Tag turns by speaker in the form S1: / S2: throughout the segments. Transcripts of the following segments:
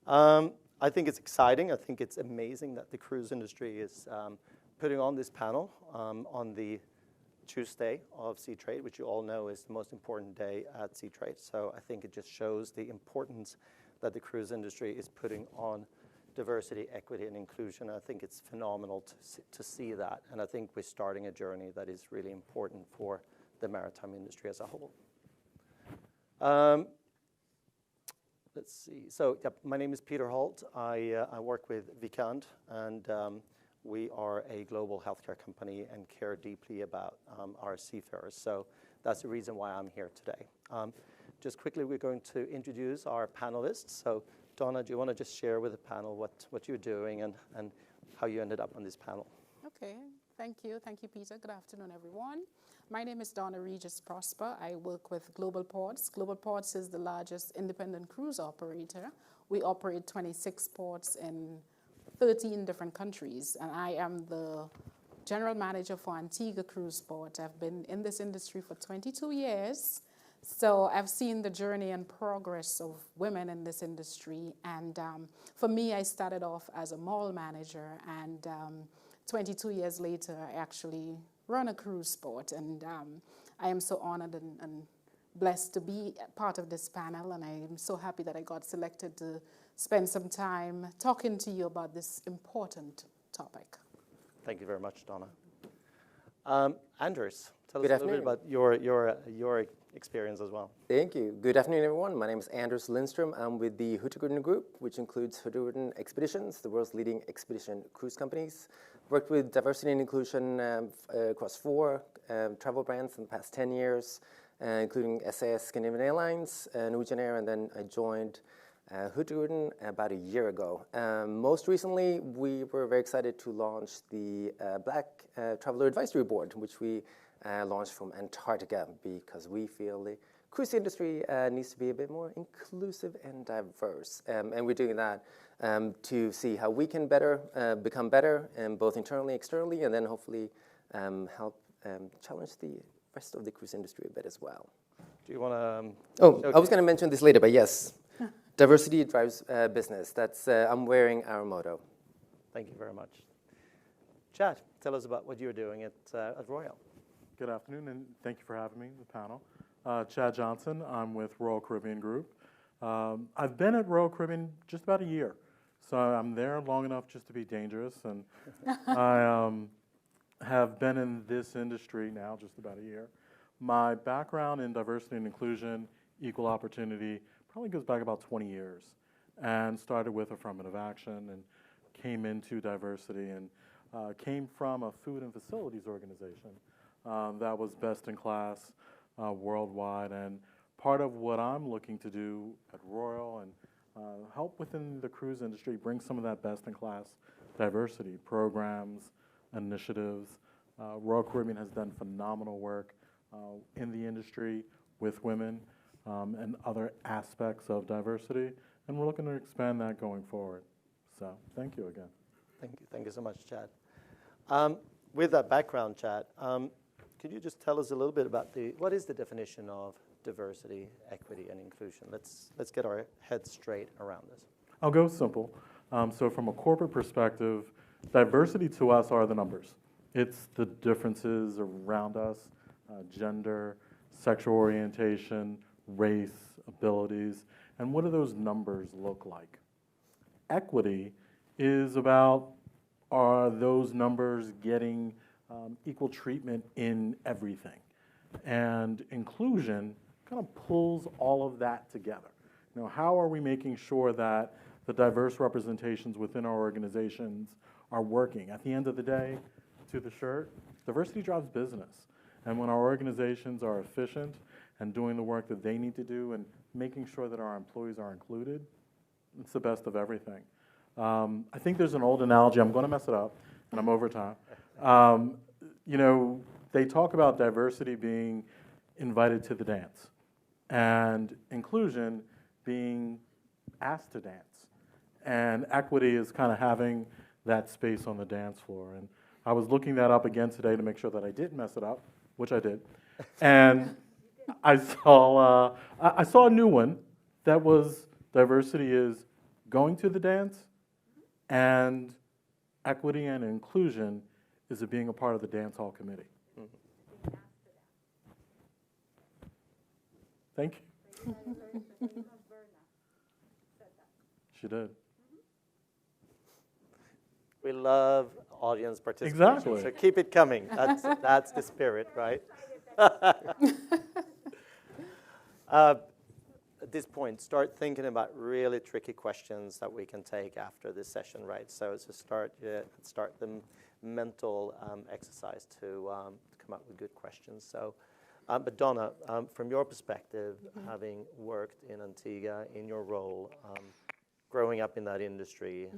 S1: I think it's exciting. I think it's amazing that the cruise industry is putting on this panel on the Tuesday of Seatrade, which you all know is the most important day at Seatrade. So I think it just shows the importance that the cruise industry is putting on diversity, equity, and inclusion. I think it's phenomenal to see that. And I think we're starting a journey that is really important for the maritime industry as a whole. Let's see. So my name is Peter Hult. I work with VIKAND, and we are a global healthcare company and care deeply about our seafarers. So that's the reason why I'm here today. Just quickly, we're going to introduce our panelists. So Dona, do you want to just share with the panel what you're doing and how you ended up on this panel?
S2: Okay, thank you. Thank you, Peter. Good afternoon, everyone. My name is Dona Regis-Prosper. I work with Global Ports. Global Ports is the largest independent cruise operator. We operate 26 ports in 13 different countries, and I am the general manager for Antigua Cruise Port. I've been in this industry for 22 years, so I've seen the journey and progress of women in this industry, and for me, I started off as a mall manager, and 22 years later, I actually run a cruise port, and I am so honored and blessed to be part of this panel, and I am so happy that I got selected to spend some time talking to you about this important topic.
S1: Thank you very much, Dona. Anders, tell us
S3: Good
S1: a little bit
S3: afternoon.
S1: about your experience as well.
S3: Thank you. Good afternoon, everyone. My name is Lindström. I'm with the Hurtigruten Group, which includes Hurtigruten Expeditions, the world's leading expedition cruise companies. Worked with diversity and inclusion across 4 travel brands in the past 10 years, including SAS Scandinavian Airlines, Norwegian Air, and then I joined Hurtigruten about a year ago. Most recently, we were very excited to launch the Black Traveler Advisory Board, which we launched from Antarctica because we feel the cruise industry needs to be a bit more inclusive and diverse. And we're doing that to see how we can become better, both internally, externally, and then hopefully help challenge the rest of the cruise industry a bit as well.
S1: Do you want to?
S3: I was going to mention this later, but yes. Diversity drives business. That's I'm wearing our motto.
S1: Thank you very much. Chad, tell us about what you're doing at Royal.
S4: Good afternoon, and thank you for having me, the panel. Chad Johnson. I'm with Royal Caribbean Group. I've been at Royal Caribbean just about a year, so I'm there long enough just to be dangerous, and I have been in this industry now just about a year. My background in diversity and inclusion, equal opportunity, probably goes back about 20 years, and started with affirmative action and came into diversity and came from a food and facilities organization that was best in class worldwide. And part of what I'm looking to do at Royal and help within the cruise industry, bring some of that best in class diversity programs, initiatives. Royal Caribbean has done phenomenal work in the industry with women and other aspects of diversity, and we're looking to expand that going forward. So thank you again.
S1: Thank you so much, Chad. With that background, Chad, could you just tell us a little bit about what is the definition of diversity, equity, and inclusion? Let's get our heads straight around this.
S4: I'll go simple. So from a corporate perspective, diversity to us are the numbers. It's the differences around us, gender, sexual orientation, race, abilities, and what do those numbers look like? Equity is about, are those numbers getting equal treatment in everything? And inclusion kind of pulls all of that together. You know, how are we making sure that the diverse representations within our organizations are working? At the end of the day, to the shirt, diversity drives business. And when our organizations are efficient and doing the work that they need to do and making sure that our employees are included, it's the best of everything. I think there's an old analogy, I'm going to mess it up, and I'm over time. You know, they talk about diversity being invited to the dance and inclusion being asked to dance. And equity is kind of having that space on the dance floor. And I was looking that up again today to make sure that I didn't mess it up, which I did. And I saw a new one that was diversity is going to the dance, and equity and inclusion is it being a part of the dance hall committee. Thank you. She did.
S1: We love audience participation.
S4: Exactly.
S1: So keep it coming. That's the spirit, right? At this point, start thinking about really tricky questions that we can take after this session, right? So start the mental exercise to come up with good questions. So, but Dona, from your perspective, having worked in Antigua in your role, growing up in that industry,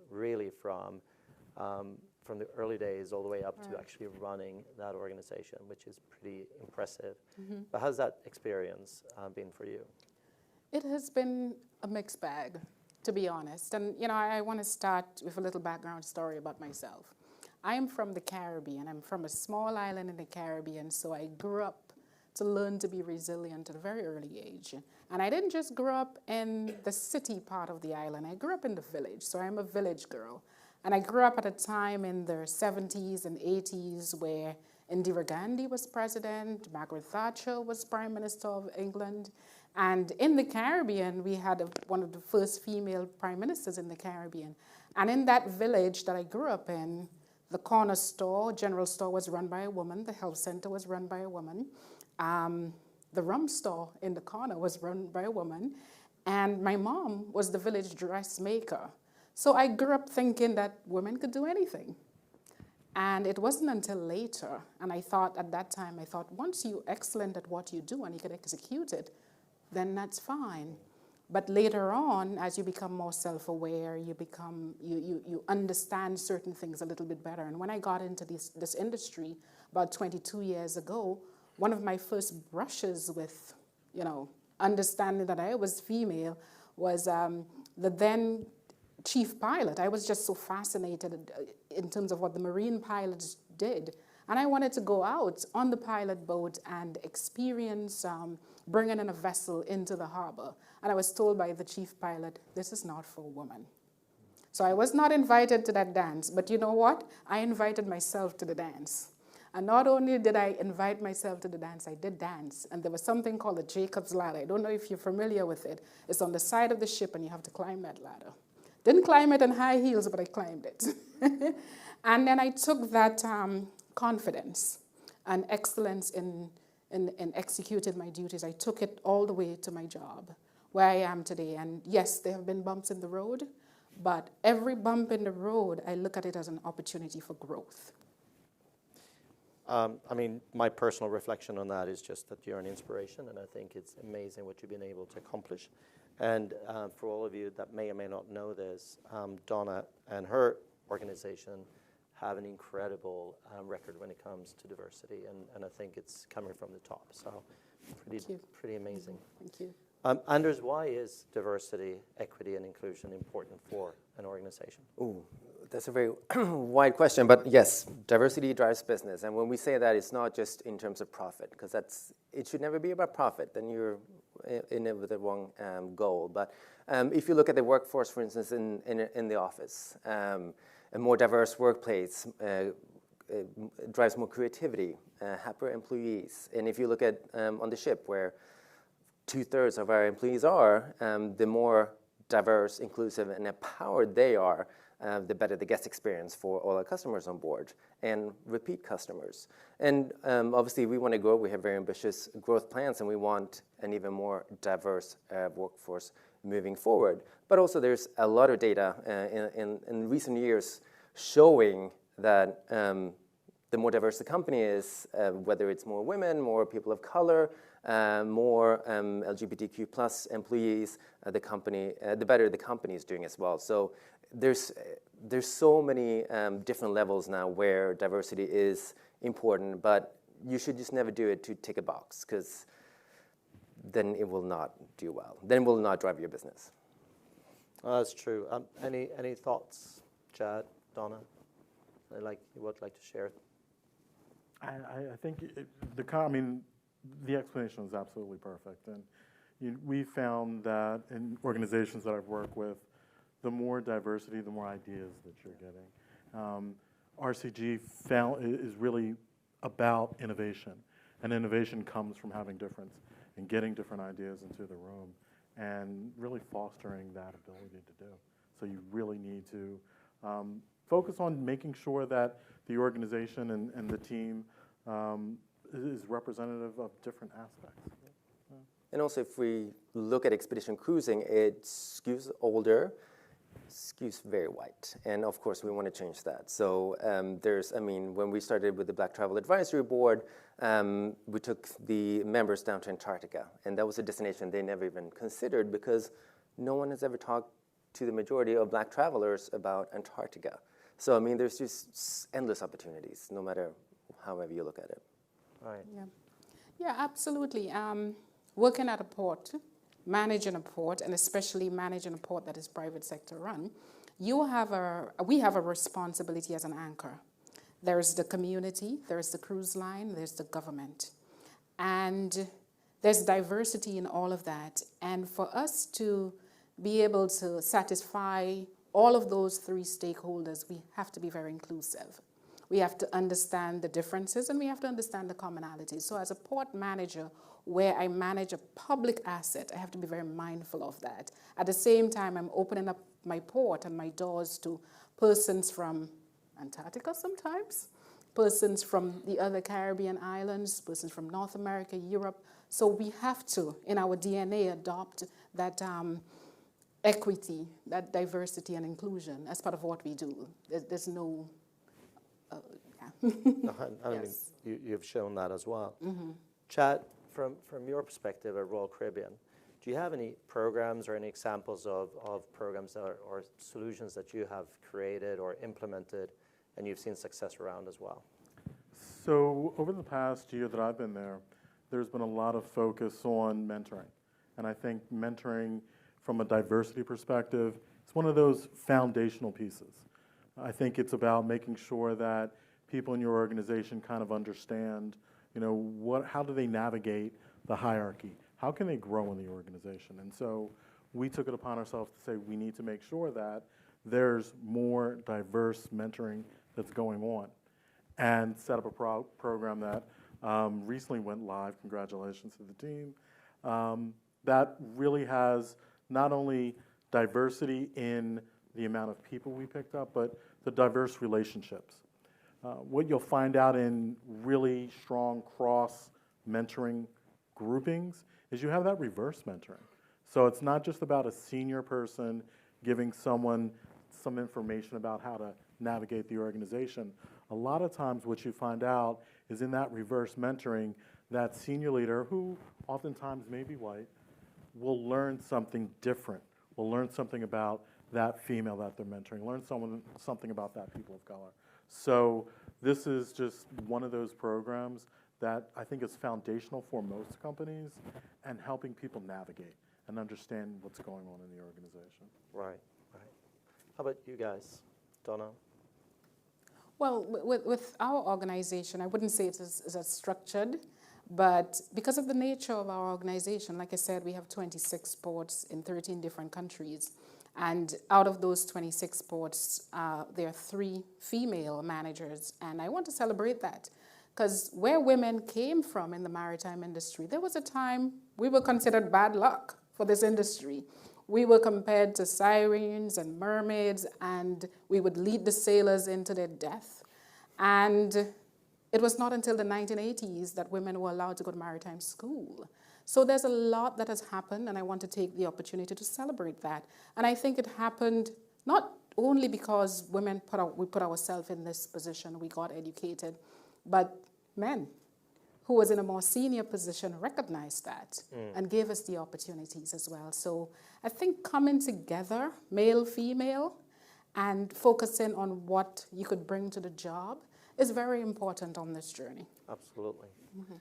S1: really from the early days all the way up to actually running that organization, which is pretty impressive. But how's that experience been for you?
S2: It has been a mixed bag, to be honest. And, you know, I want to start with a little background story about myself. I am from the Caribbean. I'm from a small island in the Caribbean, so I grew up to learn to be resilient at a very early age. And I didn't just grow up in the city part of the island. I grew up in the village, so I'm a village girl. And I grew up at a time in the 70s and 80s where Indira Gandhi was president, Margaret Thatcher was Prime Minister of England. And in the Caribbean, we had one of the first female prime ministers in the Caribbean. And in that village that I grew up in, the corner store, general store, was run by a woman. The health center was run by a woman. The rum store in the corner was run by a woman. And my mom was the village dressmaker. So I grew up thinking that women could do anything. And it wasn't until later, and I thought at that time, once you're excellent at what you do and you can execute it, then that's fine. But later on, as you become more self-aware, you understand certain things a little bit better. And when I got into this industry about 22 years ago, one of my first brushes with, you know, understanding that I was female was the then chief pilot. I was just so fascinated in terms of what the marine pilots did. And I wanted to go out on the pilot boat and experience bringing in a vessel into the harbor. And I was told by the chief pilot, this is not for women. So I was not invited to that dance, but you know what? I invited myself to the dance. And not only did I invite myself to the dance, I did dance. And there was something called the Jacob's Ladder. I don't know if you're familiar with it. It's on the side of the ship and you have to climb that ladder. Didn't climb it in high heels, but I climbed it. And then I took that confidence and excellence in executing my duties. I took it all the way to my job, where I am today. And yes, there have been bumps in the road, but every bump in the road, I look at it as an opportunity for growth.
S1: I mean, my personal reflection on that is just that you're an inspiration, and I think it's amazing what you've been able to accomplish. And for all of you that may or may not know this, Dona and her organization have an incredible record when it comes to diversity, and I think it's coming from the top. So pretty amazing.
S2: Thank you.
S1: Anders, why is diversity, equity, and inclusion important for an organization?
S3: Ooh, that's a very wide question, but yes, diversity drives business. And when we say that, it's not just in terms of profit, because it should never be about profit. Then you're in it with the wrong goal. But if you look at the workforce, for instance, in the office, a more diverse workplace drives more creativity, happier employees. And if you look at on the ship, where 2/3 of our employees are, the more diverse, inclusive, and empowered they are, the better the guest experience for all our customers on board and repeat customers. And obviously, we want to grow. We have very ambitious growth plans, and we want an even more diverse workforce moving forward. But also, there's a lot of data in recent years showing that the more diverse the company is, whether it's more women, more people of color, more LGBTQ plus employees, the better the company is doing as well. So there's so many different levels now where diversity is important, but you should just never do it to tick a box, because then it will not do well. Then it will not drive your business.
S1: That's true. Any thoughts, Chad, Dona? You would like to share?
S4: I think the explanation is absolutely perfect. And, we found that in organizations that I've worked with, the more diversity, the more ideas that you're getting. RCG is really about innovation, and innovation comes from having difference and getting different ideas into the room and really fostering that ability to do. So you really need to focus on making sure that the organization and the team is representative of different aspects.
S3: And also, if we look at expedition cruising, it skews older, skews very white. And of course, we want to change that. So when we started with the Black Travel Advisory Board, we took the members down to Antarctica. And that was a destination they never even considered because no one has ever talked to the majority of Black travelers about Antarctica. So, I mean, there's just endless opportunities, no matter however you look at it.
S1: Right.
S2: Yeah, absolutely. Working at a port, managing a port, and especially managing a port that is private sector run, we have a responsibility as an anchor. There's the community, there's the cruise line, there's the government. And there's diversity in all of that. And for us to be able to satisfy all of those three stakeholders, we have to be very inclusive. We have to understand the differences and we have to understand the commonalities. So as a port manager, where I manage a public asset, I have to be very mindful of that. At the same time, I'm opening up my port and my doors to persons from Antarctica sometimes, persons from the other Caribbean islands, persons from North America, Europe. So we have to, in our DNA, adopt that equity, that diversity and inclusion as part of what we do. There's no...
S1: No, I
S2: Yes.
S1: mean, you've shown that as well.
S2: Mm-hmm.
S1: Chad, from your perspective at Royal Caribbean, do you have any programs or any examples of programs or solutions that you have created or implemented and you've seen success around as well?
S4: So over the past year that I've been there, there's been a lot of focus on mentoring. And I think mentoring from a diversity perspective is one of those foundational pieces. I think it's about making sure that people in your organization kind of understand, how do they navigate the hierarchy? How can they grow in the organization? And so we took it upon ourselves to say we need to make sure that there's more diverse mentoring that's going on and set up a program that recently went live. Congratulations to the team. That really has not only diversity in the amount of people we picked up, but the diverse relationships. What you'll find out in really strong cross-mentoring groupings is you have that reverse mentoring. So it's not just about a senior person giving someone some information about how to navigate the organization. A lot of times what you find out is in that reverse mentoring, that senior leader, who oftentimes may be white, will learn something different, will learn something about that female that they're mentoring, learn something about that people of color. So this is just one of those programs that I think is foundational for most companies and helping people navigate and understand what's going on in the organization.
S1: Right. How about you guys? Dona?
S2: Well, with our organization, I wouldn't say it's as structured, but because of the nature of our organization, like I said, we have 26 ports in 13 different countries. And out of those 26 ports, there are 3 female managers. And I want to celebrate that. Because where women came from in the maritime industry, there was a time we were considered bad luck for this industry. We were compared to sirens and mermaids, and we would lead the sailors into their death. And it was not until the 1980s that women were allowed to go to maritime school. So there's a lot that has happened, and I want to take the opportunity to celebrate that. And I think it happened not only because women we put ourselves in this position, we got educated, but men who was in a more senior position recognized that and gave us the opportunities as well. So I think coming together, male, female, and focusing on what you could bring to the job is very important on this journey.
S1: Absolutely.
S2: Mm-hmm.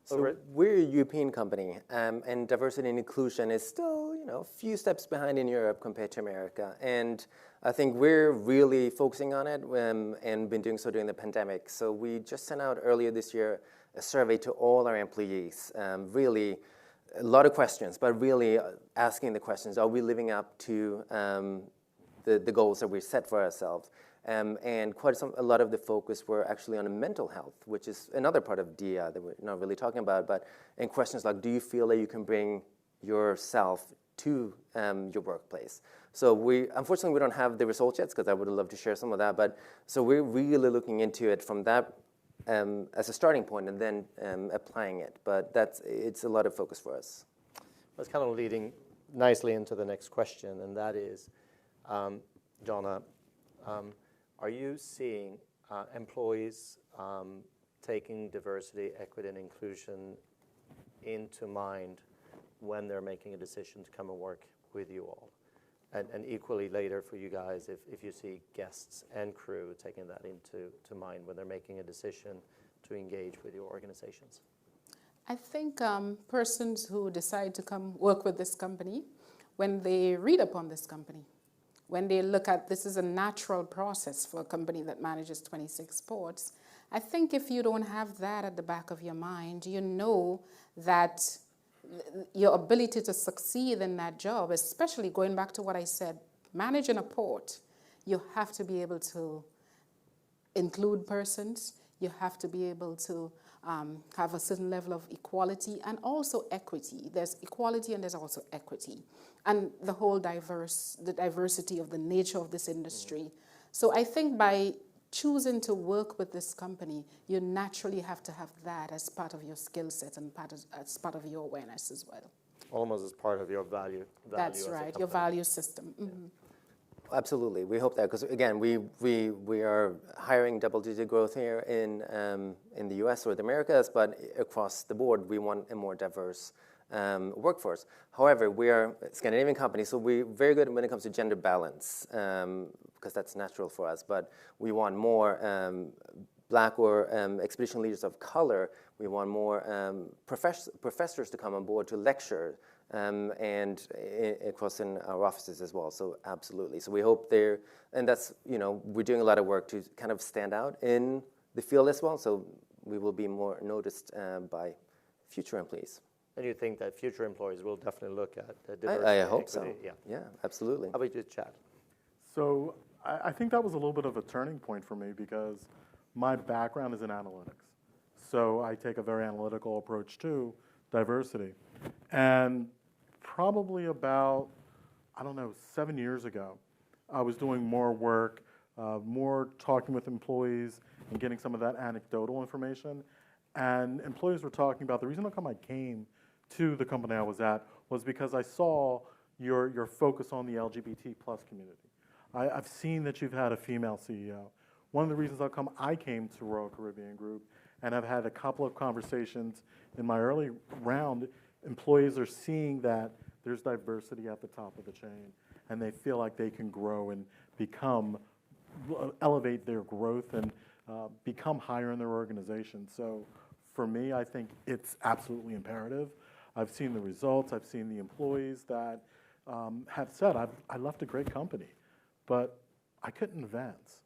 S3: So we're a European company, and diversity and inclusion is still, a few steps behind in Europe compared to America. And I think we're really focusing on it and been doing so during the pandemic. So we just sent out earlier this year a survey to all our employees, really a lot of questions, but really asking the questions, are we living up to the goals that we set for ourselves? And a lot of the focus were actually on mental health, which is another part of DEI that we're not really talking about, but in questions like, do you feel that you can bring yourself to your workplace? So unfortunately, we don't have the results yet, because I would love to share some of that, but so we're really looking into it from that as a starting point, and then applying it. But it's a lot of focus for us.
S1: That's kind of leading nicely into the next question, and that is, Dona, are you seeing employees taking diversity, equity, and inclusion into mind when they're making a decision to come and work with you all? And equally later for you guys, if you see guests and crew taking that into mind when they're making a decision to engage with your organizations?
S2: I think persons who decide to come work with this company, when they read upon this company, when they look at this is a natural process for a company that manages 26 ports, I think if you don't have that at the back of your mind, you know that your ability to succeed in that job, especially going back to what I said, managing a port, you have to be able to include persons, you have to be able to have a certain level of equality and also equity. There's equality and there's also equity. And the whole diversity of the nature of this industry. So I think by choosing to work with this company, you naturally have to have that as part of your skill set and as part of your awareness as well.
S1: Almost as part of your value
S2: That's right, your value system. Mm-hmm.
S3: Absolutely, we hope that, because again, we are hiring double-digit growth here in the US or the Americas, but across the board, we want a more diverse workforce. However, we are a Scandinavian company, so we're very good when it comes to gender balance, because that's natural for us, but we want more Black or expedition leaders of color. We want more professors to come on board to lecture, and across in our offices as well. So absolutely. So we hope and that's, we're doing a lot of work to kind of stand out in the field as well. So we will be more noticed by future employees.
S1: And you think that future employees will definitely look at the diversity?
S3: I hope so.
S1: Yeah.
S3: Yeah, absolutely.
S1: How about you, Chad?
S4: So I think that was a little bit of a turning point for me, because my background is in analytics. So I take a very analytical approach to diversity. And probably about, 7 years ago, I was doing more work, more talking with employees and getting some of that anecdotal information. And employees were talking about the reason how come I came to the company I was at was because I saw your focus on the LGBT plus community. I've seen that you've had a female CEO. One of the reasons how come I came to Royal Caribbean Group, and I've had a couple of conversations in my early round, employees are seeing that there's diversity at the top of the chain, and they feel like they can grow and elevate their growth and become higher in their organization. So for me, I think it's absolutely imperative. I've seen the results. I've seen the employees that have said, I left a great company, but I couldn't advance.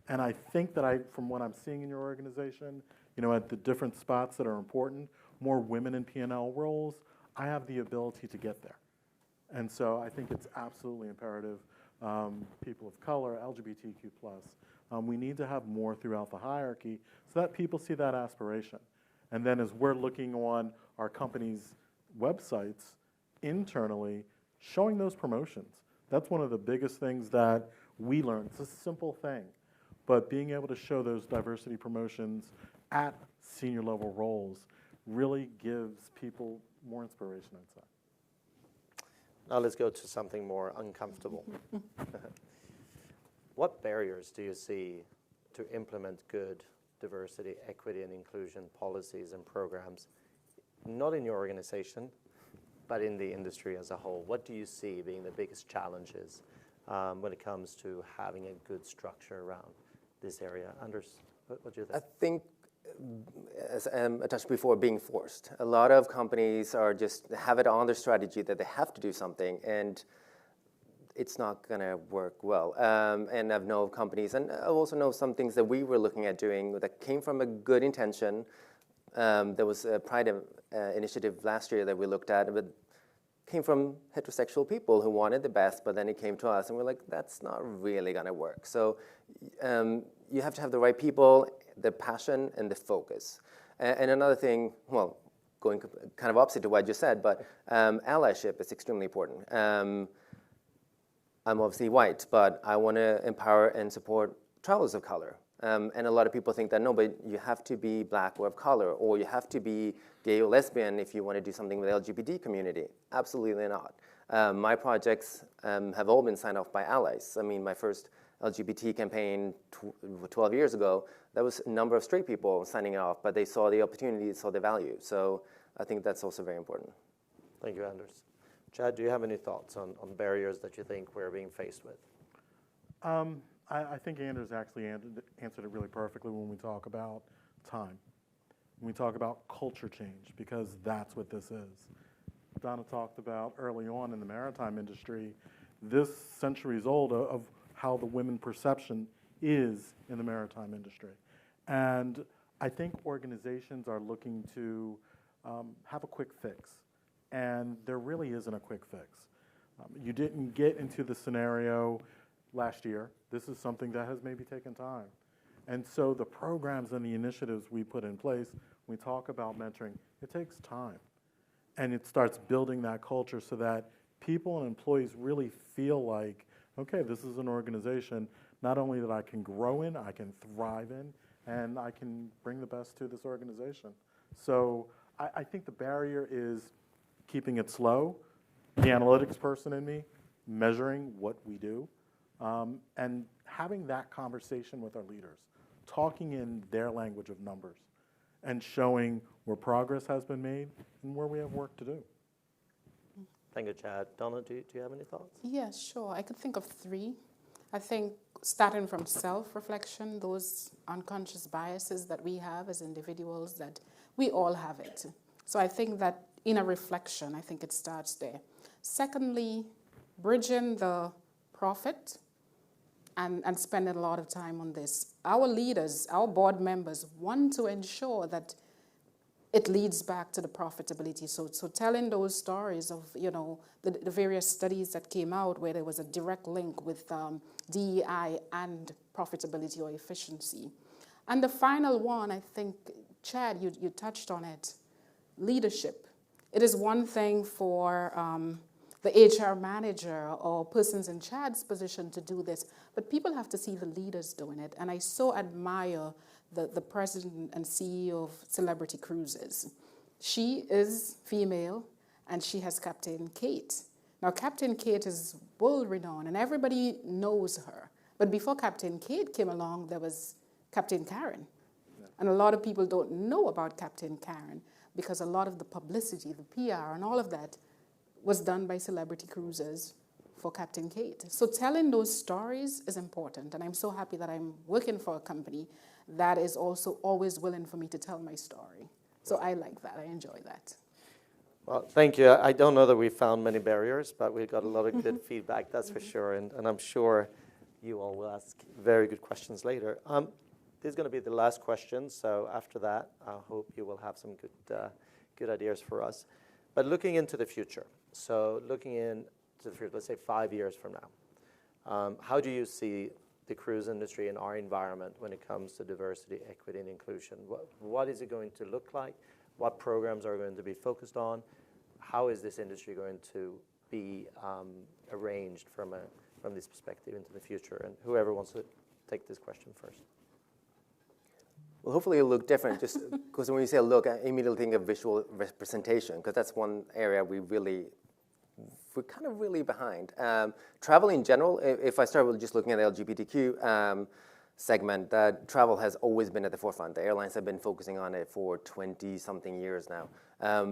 S4: And I think that from what I'm seeing in your organization, at the different spots that are important, more women in P&L roles, I have the ability to get there. And so I think it's absolutely imperative. People of color, LGBTQ+, we need to have more throughout the hierarchy so that people see that aspiration. And then as we're looking on our company's websites internally, showing those promotions. That's one of the biggest things that we learned. It's a simple thing, but being able to show those diversity promotions at senior level roles really gives people more inspiration, I'd say.
S1: Now let's go to something more uncomfortable. What barriers do you see to implement good diversity, equity, and inclusion policies and programs, not in your organization, but in the industry as a whole? What do you see being the biggest challenges when it comes to having a good structure around this area? Anders, what do you think?
S3: I think, as I touched before, being forced. A lot of companies have it on their strategy that they have to do something, and it's not going to work well. And I've known companies, and I also know some things that we were looking at doing that came from a good intention, There was a Pride initiative last year that we looked at, but came from heterosexual people who wanted the best, but then it came to us, and we're like, that's not really going to work. So you have to have the right people, the passion, and the focus. And another thing, well, going kind of opposite to what I just said, but allyship is extremely important. I'm obviously white, but I want to empower and support travelers of color. And a lot of people think that, no, but you have to be black or of color, or you have to be gay or lesbian if you want to do something with the LGBT community. Absolutely not. My projects have all been signed off by allies. I mean, my first LGBT campaign 12 years ago, that was a number of straight people signing off, but they saw the opportunity, they saw the value. So I think that's also very important.
S1: Thank you, Anders. Chad, do you have any thoughts on barriers that you think we're being faced with?
S4: I think Anders actually answered it really perfectly when we talk about time. When we talk about culture change, because that's what this is. Donna talked about early on in the maritime industry, this centuries old of how the women perception is in the maritime industry. And I think organizations are looking to have a quick fix. And there really isn't a quick fix. You didn't get into the scenario last year. This is something that has maybe taken time. And so the programs and the initiatives we put in place, we talk about mentoring, it takes time. And it starts building that culture so that people and employees really feel like, okay, this is an organization not only that I can grow in, I can thrive in, and I can bring the best to this organization. So I think the barrier is keeping it slow, the analytics person in me, measuring what we do, and having that conversation with our leaders, talking in their language of numbers, and showing where progress has been made and where we have work to do.
S1: Thank you, Chad. Donna, do you have any thoughts?
S2: Yes, sure. I could think of three. I think starting from self-reflection, those unconscious biases that we have as individuals, that we all have it. So I think that inner reflection, I think it starts there. Secondly, bridging the profit and spending a lot of time on this. Our leaders, our board members want to ensure that it leads back to the profitability. So telling those stories of, you know, the various studies that came out where there was a direct link with DEI and profitability or efficiency. And the final one, I think, Chad, you touched on it, leadership. It is one thing for the HR manager or persons in Chad's position to do this, but people have to see the leaders doing it. And I so admire the president and CEO of Celebrity Cruises. She is female, and she has Captain Kate. Now, Captain Kate is world-renowned, and everybody knows her. But before Captain Kate came along, there was Captain Karen. Yeah. And a lot of people don't know about Captain Karen because a lot of the publicity, the PR, and all of that was done by Celebrity Cruises for Captain Kate. So telling those stories is important, and I'm so happy that I'm working for a company that is also always willing for me to tell my story. So I like that. I enjoy that.
S1: Well, thank you. I don't know that we found many barriers, but we got a lot of good feedback, that's for sure. And I'm sure you all will ask very good questions later. This is going to be the last question, so after that, I hope you will have some good ideas for us. But looking into the future, so looking into the future, let's say 5 years from now, how do you see the cruise industry in our environment when it comes to diversity, equity, and inclusion? What is it going to look like? What programs are going to be focused on? How is this industry going to be arranged from this perspective into the future? And whoever wants to take this question first.
S3: Well, hopefully it'll look different, just because when you say look, I immediately think of visual representation, because that's one area we're kind of really behind. Travel in general, if I start with just looking at the LGBTQ segment, that travel has always been at the forefront. The airlines have been focusing on it for 20-something years now.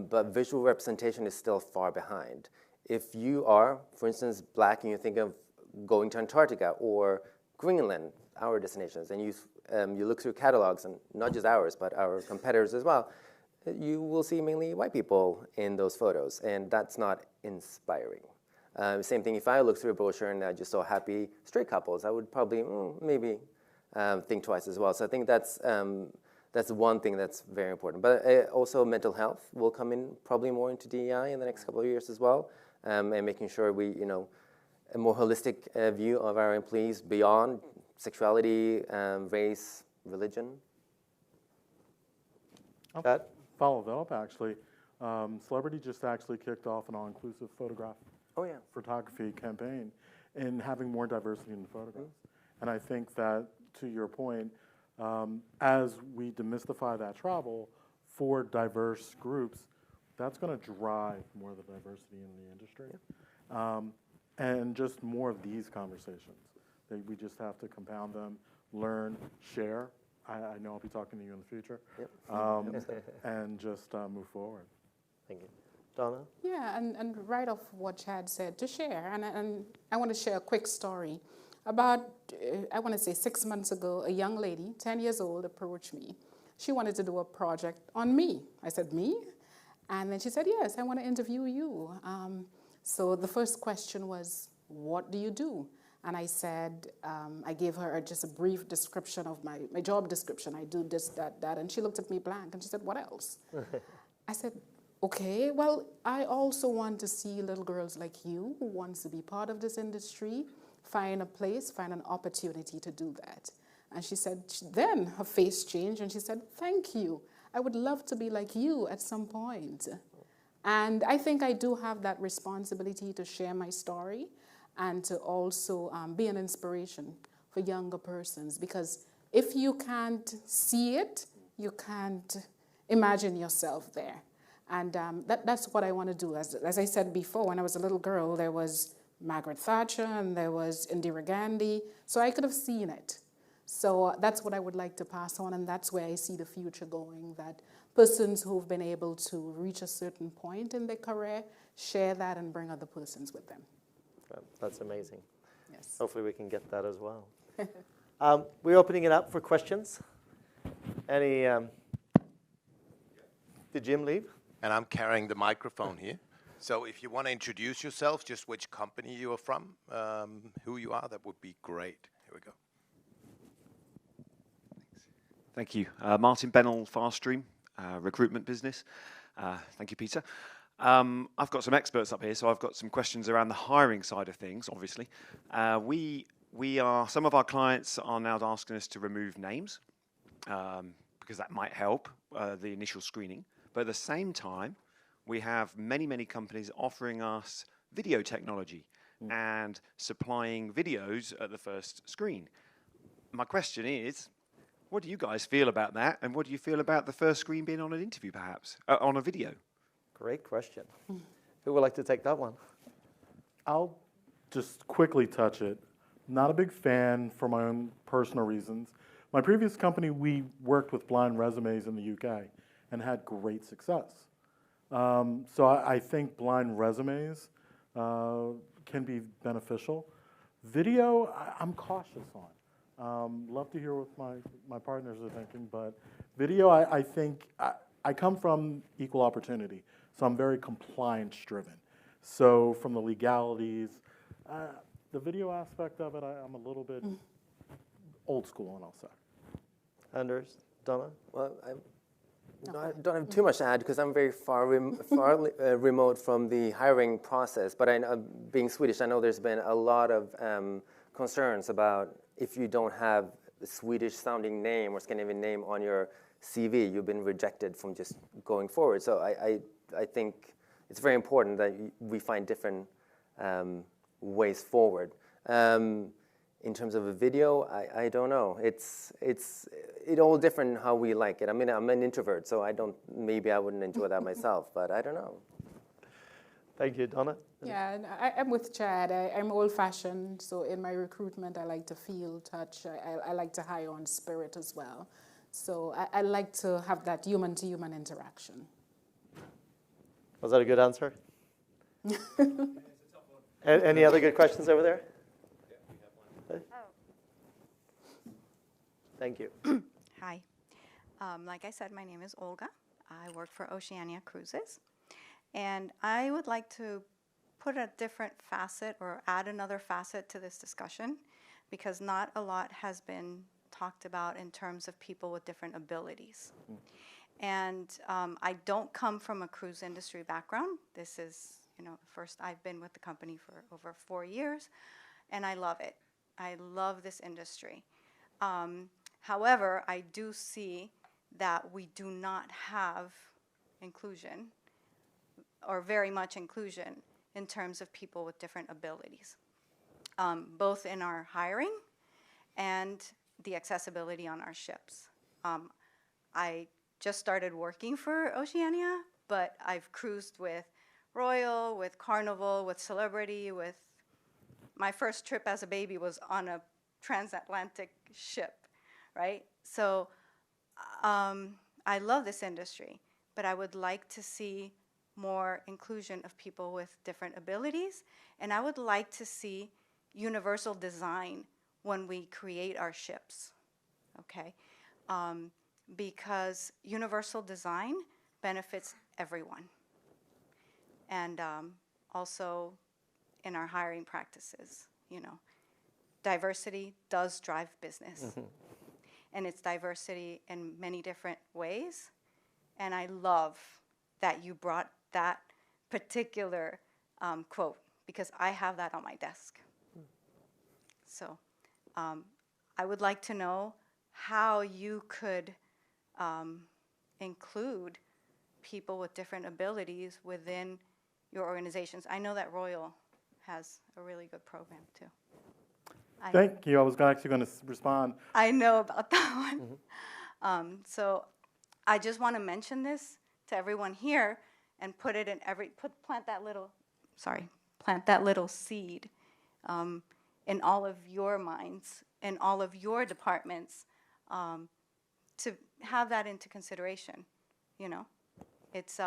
S3: But visual representation is still far behind. If you are, for instance, black and you think of going to Antarctica or Greenland, our destinations, and you look through catalogs, and not just ours, but our competitors as well, you will see mainly white people in those photos, and that's not inspiring. Same thing if I look through a brochure and I just saw happy straight couples, I would probably maybe think twice as well. So I think that's that's one thing that's very important. But also mental health will come in probably more into DEI in the next couple of years as well, and making sure we, a more holistic view of our employees beyond sexuality, race, religion.
S1: Chad?
S4: Follow that up, actually. Celebrity just actually kicked off an all-inclusive photography campaign in having more diversity in the photographs. And I think that, to your point, as we demystify that travel for diverse groups, that's going to drive more of the diversity in the industry. And just more of these conversations. We just have to compound them, learn, share. I know I'll be talking to you in the future. And just move forward.
S1: Thank you. Dona?
S2: Yeah, and right off what Chad said, to share, and I want to share a quick story. About, I want to say 6 months ago, a young lady, 10 years old, approached me. She wanted to do a project on me. I said, me? And then she said, yes, I want to interview you. So the first question was, what do you do? And I said, I gave her just a brief description of my job description. I do this, that. And she looked at me blank, and she said, what else? I said, okay, well, I also want to see little girls like you who wants to be part of this industry, find a place, find an opportunity to do that. And she said, then her face changed, and she said, thank you. I would love to be like you at some point. And I think I do have that responsibility to share my story and to also be an inspiration for younger persons. Because if you can't see it, you can't imagine yourself there. And that's what I want to do. As I said before, when I was a little girl, there was Margaret Thatcher and there was Indira Gandhi. So I could have seen it. So that's what I would like to pass on, and that's where I see the future going, that persons who've been able to reach a certain point in their career share that and bring other persons with them.
S1: That's amazing.
S2: Yes.
S1: Hopefully we can get that as well. We're opening it up for questions. Any, did Jim leave?
S5: And I'm carrying the microphone here. So if you want to introduce yourself, just which company you are from, who you are, that would be great. Here we go.
S6: Thank you. Martin Bennell, Farstream, recruitment business. Thank you, Peter. I've got some experts up here, so I've got some questions around the hiring side of things, obviously. Some of our clients are now asking us to remove names, because that might help the initial screening. But at the same time, we have many, many companies offering us video technology and supplying videos at the first screen. My question is, what do you guys feel about that? And what do you feel about the first screen being on an interview, perhaps, on a video?
S1: Great question. Who would like to take that one?
S4: I'll just quickly touch it. Not a big fan for my own personal reasons. My previous company, we worked with blind resumes in the UK and had great success. So I think blind resumes can be beneficial. Video, I'm cautious on. Love to hear what my partners are thinking, but video, I think, I come from equal opportunity, so I'm very compliance-driven. So from the legalities, the video aspect of it, I'm a little bit old school on, I'll say.
S1: Anders, Donna?
S3: Well, I don't have too much to add because I'm very far remote from the hiring process. But being Swedish, I know there's been a lot of concerns about if you don't have a Swedish-sounding name or Scandinavian name on your CV, you've been rejected from just going forward. So I think it's very important that we find different ways forward. In terms of a video, I don't know. It's all different how we like it. I mean, I'm an introvert, so maybe I wouldn't enjoy that myself, but I don't know.
S1: Thank you, Donna.
S2: Yeah, and I'm with Chad. I'm old-fashioned, so in my recruitment, I like to feel, touch. I like to hire on spirit as well. So I like to have that human-to-human interaction.
S1: Was that a good answer? Any other good questions over there? Thank you.
S7: Hi. Like I said, my name is Olga. I work for Oceania Cruises. And I would like to put a different facet or add another facet to this discussion because not a lot has been talked about in terms of people with different abilities. And I don't come from a cruise industry background. This is, first I've been with the company for over 4 years, and I love it. I love this industry. However, I do see that we do not have inclusion, or very much inclusion, in terms of people with different abilities, both in our hiring and the accessibility on our ships. I just started working for Oceania, but I've cruised with Royal, with Carnival, with Celebrity, with my first trip as a baby was on a transatlantic ship, right? So I love this industry, but I would like to see more inclusion of people with different abilities, and I would like to see universal design when we create our ships, okay? Because universal design benefits everyone. And also in our hiring practices, diversity does drive business. Mm-hmm. And it's diversity in many different ways. And I love that you brought that particular quote, because I have that on my desk. So I would like to know how you could include people with different abilities within your organizations. I know that Royal has a really good program too.
S4: Thank you. I was actually going to respond.
S7: I know about that one. Mm-hmm. So I just want to mention this to everyone here and put it in plant that little seed in all of your minds, in all of your departments, to have that into consideration. It's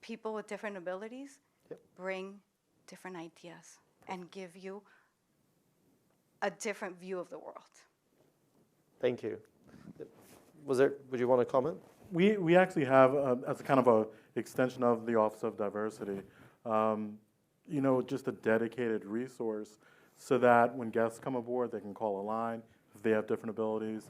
S7: people with different abilities bring different ideas and give you a different view of the world.
S1: Thank you. Would you want to comment?
S4: We actually have, as a kind of a extension of the Office of Diversity, just a dedicated resource so that when guests come aboard, they can call a line if they have different abilities.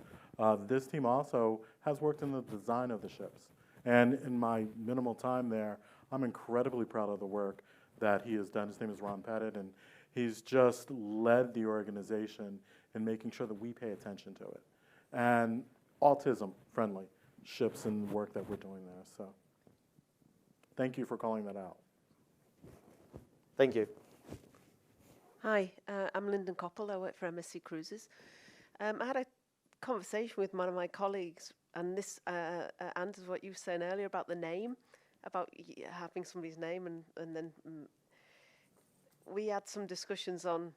S4: This team also has worked in the design of the ships. And in my minimal time there, I'm incredibly proud of the work that he has done. His name is Ron Pettit, and he's just led the organization in making sure that we pay attention to it. And autism-friendly ships and work that we're doing there. So thank you for calling that out.
S1: Thank you.
S8: Hi, I'm Lyndon Coppell. I work for MSC Cruises. I had a conversation with one of my colleagues, and this answers what you were saying earlier about the name, about having somebody's name, and then we had some discussions on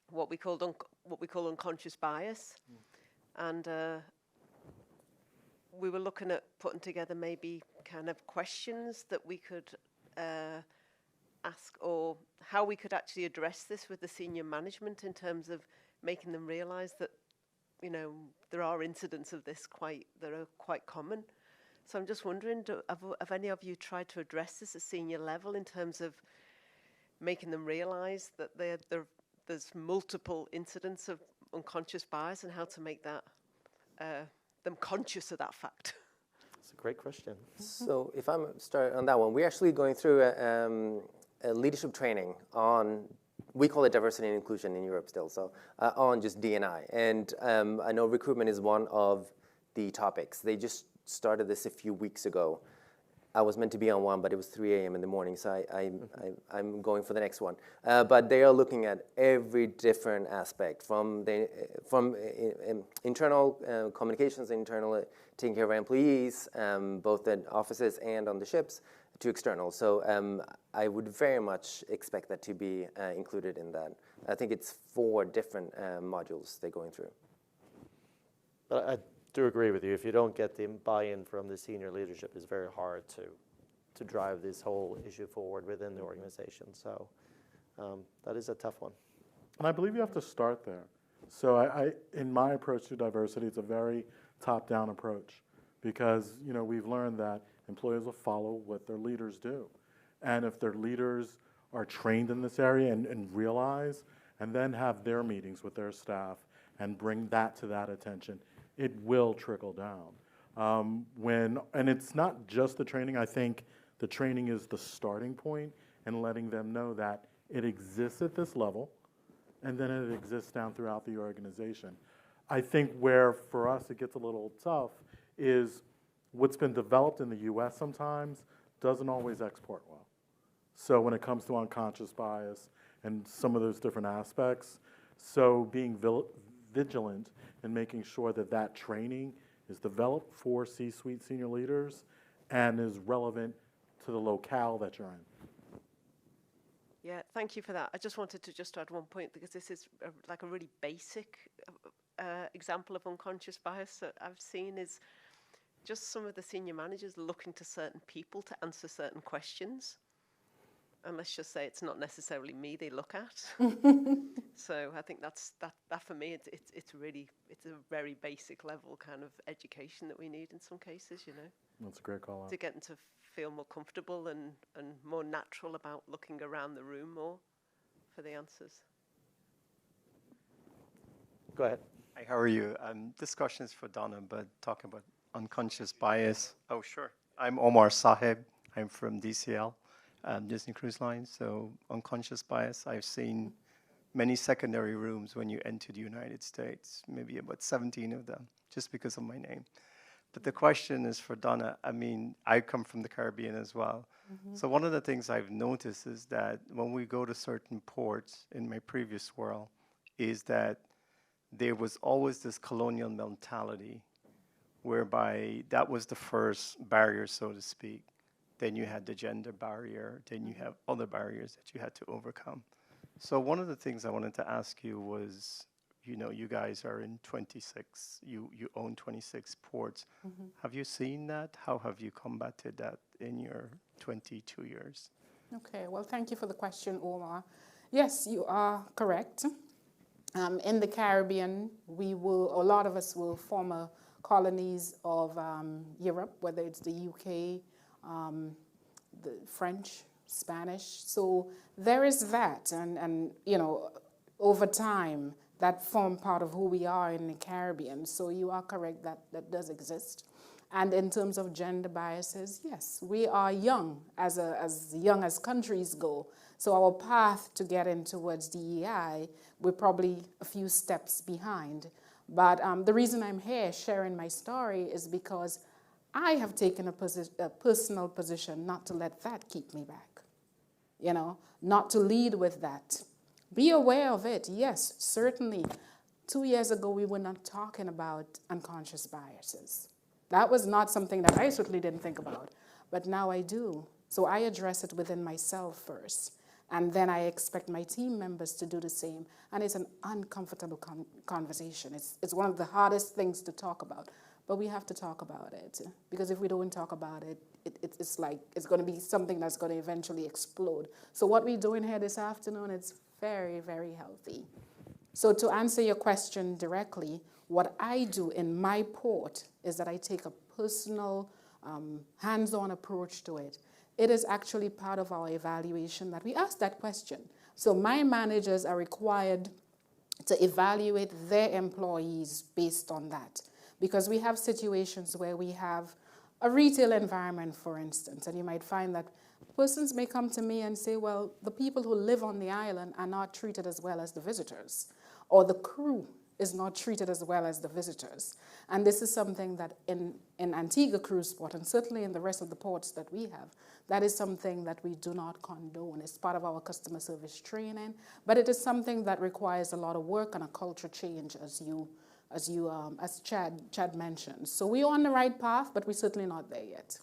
S8: what we call unconscious bias, and we were looking at putting together maybe kind of questions that we could ask, or how we could actually address this with the senior management in terms of making them realise that there are incidents of this that are quite common. So I'm just wondering, have any of you tried to address this at senior level in terms of making them realise that there's multiple incidents of unconscious bias, and how to make that them conscious of that fact?
S1: That's a great question.
S3: So if I'm starting on that one, we're actually going through a leadership training on, we call it diversity and inclusion in Europe still, so on just D&I. And I know recruitment is one of the topics. They just started this a few weeks ago. I was meant to be on one, but it was 3 a.m. in the morning, so I'm going for the next one. But they are looking at every different aspect, from internal communications, internal taking care of our employees, both in offices and on the ships, to external. So I would very much expect that to be included in that. I think it's 4 different modules they're going through.
S1: But I do agree with you. If you don't get the buy-in from the senior leadership, it's very hard to drive this whole issue forward within the organization. So that is a tough one.
S4: And I believe you have to start there. So I in my approach to diversity, it's a very top-down approach, because we've learned that employees will follow what their leaders do. And if their leaders are trained in this area and realize, and then have their meetings with their staff and bring that to that attention, it will trickle down. And it's not just the training. I think the training is the starting point and letting them know that it exists at this level, and then it exists down throughout the organization. I think where, for us, it gets a little tough is what's been developed in the U.S. sometimes doesn't always export well. So when it comes to unconscious bias and some of those different aspects, so being vigilant and making sure that that training is developed for C-suite senior leaders and is relevant to the locale that you're in.
S8: Yeah, thank you for that. I just wanted to just add one point, because this is like a really basic example of unconscious bias that I've seen, is just some of the senior managers looking to certain people to answer certain questions. And let's just say it's not necessarily me they look at. So I think that for me, it's a very basic level kind of education that we need in some cases, you know.
S4: That's a great call out.
S8: To get them to feel more comfortable and more natural about looking around the room more for the answers.
S1: Go ahead.
S9: Hi, how are you? This question is for Donna, but talking about unconscious bias. Oh, sure. I'm Omar Sahib. I'm from DCL, Disney Cruise Line. So unconscious bias, I've seen many secondary rooms when you enter the United States, maybe about 17 of them, just because of my name. But the question is for Donna. I mean, I come from the Caribbean as well. Mm-hmm. So one of the things I've noticed is that when we go to certain ports in my previous world, is that there was always this colonial mentality whereby that was the first barrier, so to speak. Then you had the gender barrier. Then you have other barriers that you had to overcome. So one of the things I wanted to ask you was, you know, you guys are in 26, you own 26 ports. Mm-hmm. Have you seen that? How have you combated that in your 22 years?
S2: Okay, well, thank you for the question, Omar. Yes, you are correct. In the Caribbean, a lot of us were former colonies of Europe, whether it's the UK, the French, Spanish. So there is that, and you know, over time, that form part of who we are in the Caribbean. So you are correct that that does exist. And in terms of gender biases, yes, we are young, as young as countries go. So our path to getting towards DEI, we're probably a few steps behind. But the reason I'm here sharing my story is because I have taken a personal position not to let that keep me back, you know, not to lead with that. Be aware of it, yes, certainly. 2 years ago, we were not talking about unconscious biases. That was not something that I certainly didn't think about, but now I do. So I address it within myself first, and then I expect my team members to do the same. And it's an uncomfortable conversation. It's one of the hardest things to talk about, but we have to talk about it, because if we don't talk about it, it's like it's going to be something that's going to eventually explode. So what we're doing here this afternoon, it's very, very healthy. So to answer your question directly, what I do in my port is that I take a personal, hands-on approach to it. It is actually part of our evaluation that we ask that question. So my managers are required to evaluate their employees based on that, because we have situations where we have a retail environment, for instance, and you might find that persons may come to me and say, well, the people who live on the island are not treated as well as the visitors, or the crew is not treated as well as the visitors. And this is something that in Antigua Cruise Port, and certainly in the rest of the ports that we have, that is something that we do not condone. It's part of our customer service training, but it is something that requires a lot of work and a culture change, as Chad mentioned. So we're on the right path, but we're certainly not there yet.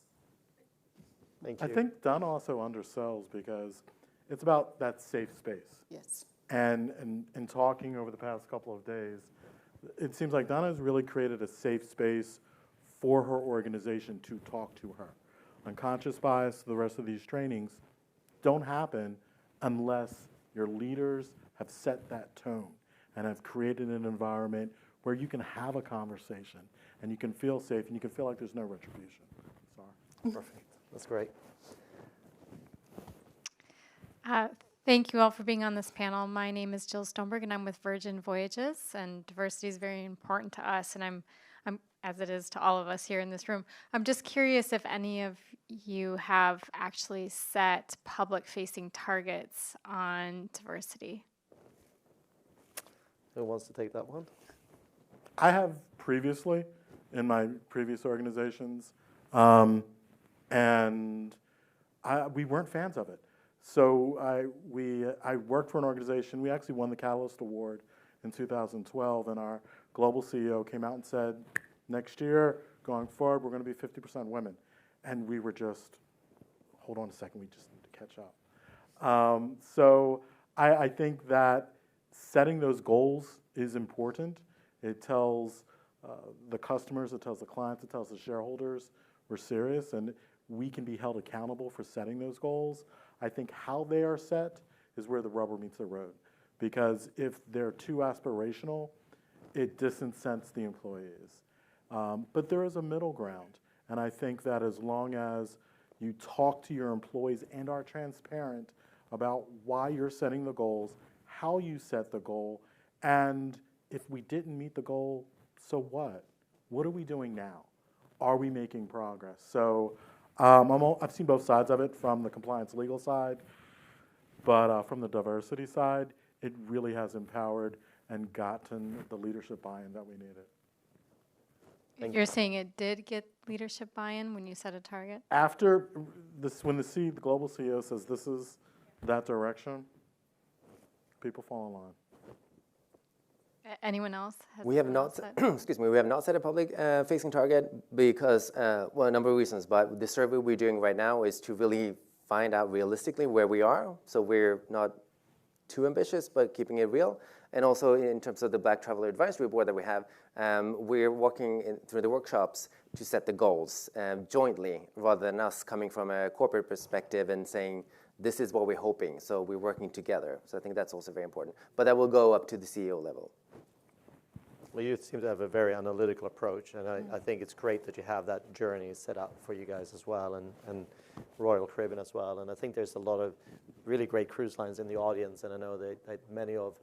S1: Thank you.
S4: I think Donna also undersells because it's about that safe space.
S2: Yes.
S4: And in talking over the past couple of days, it seems like Donna has really created a safe space for her organization to talk to her. Unconscious bias, the rest of these trainings don't happen unless your leaders have set that tone and have created an environment where you can have a conversation and you can feel safe and you can feel like there's no retribution. Sorry.
S1: Perfect. That's great.
S10: Thank you all for being on this panel. My name is Jill Stoneberg, and I'm with Virgin Voyages, and diversity is very important to us, and I'm as it is to all of us here in this room. I'm just curious if any of you have actually set public-facing targets on diversity.
S1: Who wants to take that one?
S4: I have previously in my previous organizations, and we weren't fans of it. So I worked for an organization. We actually won the Catalyst Award in 2012, and our global CEO came out and said, next year, going forward, we're going to be 50% women. And we were just, hold on a second, we just need to catch up. So I think that setting those goals is important. It tells the customers, it tells the clients, it tells the shareholders we're serious, and we can be held accountable for setting those goals. I think how they are set is where the rubber meets the road. Because if they're too aspirational, it disincents the employees. But there is a middle ground. And I think that as long as you talk to your employees and are transparent about why you're setting the goals, how you set the goal, and if we didn't meet the goal, so what? What are we doing now? Are we making progress? So I've seen both sides of it, from the compliance legal side, but from the diversity side, it really has empowered and gotten the leadership buy-in that we needed.
S10: You're saying it did get leadership buy-in when you set a target?
S4: After this, when the global CEO says this is that direction, people fall in line.
S10: Anyone else?
S3: We have not, excuse me, we have not set a public-facing target because, well, a number of reasons. But the survey we're doing right now is to really find out realistically where we are. So we're not too ambitious, but keeping it real. And also in terms of the Black Traveler Advisory Board that we have, we're working through the workshops to set the goals jointly, rather than us coming from a corporate perspective and saying, this is what we're hoping. So we're working together. So I think that's also very important. But that will go up to the CEO level.
S1: Well, you seem to have a very analytical approach, and I think it's great that you have that journey set up for you guys as well, and Royal Caribbean as well. And I think there's a lot of really great cruise lines in the audience, and I know that many of